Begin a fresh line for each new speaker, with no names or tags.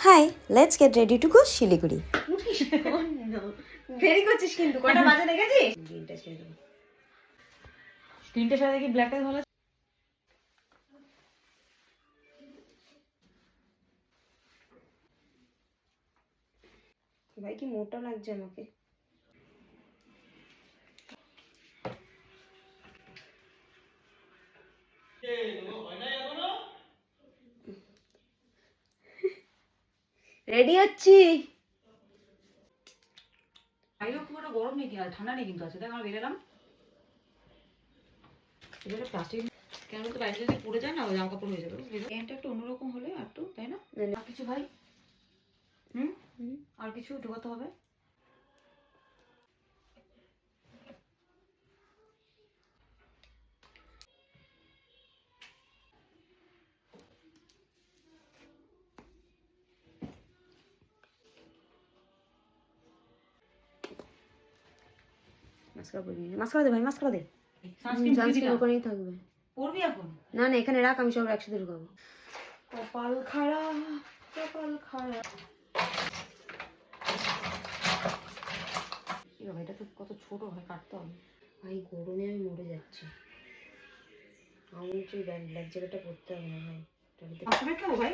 High, let's get ready to go Siliguri.
দেরি করছিস কিন্তু, কটা বাজে দেখেছিস? তিনটা ছেড়ে দেবো। তিনটের সাথে কি ব্ল্যাকটা ভালো? ভাই কি মোটা লাগছে আমাকে। রেডি হচ্ছি। বাইরে খুব একটা গরম নেই, আর ঠান্ডা নেই কিন্তু আছে। দেখ আমরা বেরোলাম, এগুলো প্লাস্টিক কেন তো বাইরে যদি পড়ে যায় না, ওই জামা কাপড় হয়ে যাবে। প্যান্টটা একটু অন্যরকম হলে আর একটু, তাই না? আর কিছু ভাই, আর কিছু ঢোকাতে হবে। মাস্কারা পরে নিয়ে, মাস্কারা দে ভাই, মাস্কারা দে। সানস্ক্রিন ওখানেই থাকবে। পরবি এখন? না না, এখানে রাখ, আমি সব একসাথে ঢুকাবো। কপাল খারাপ, কপাল খারাপ। এটা তো কত ছোট ভাই, কাটতে হবে। ভাই গরমে আমি মরে যাচ্ছি। আমার হচ্ছে ব্ল্যাক জ্যাকেটটা পরতে হবে না ভাই। খাবো ভাই।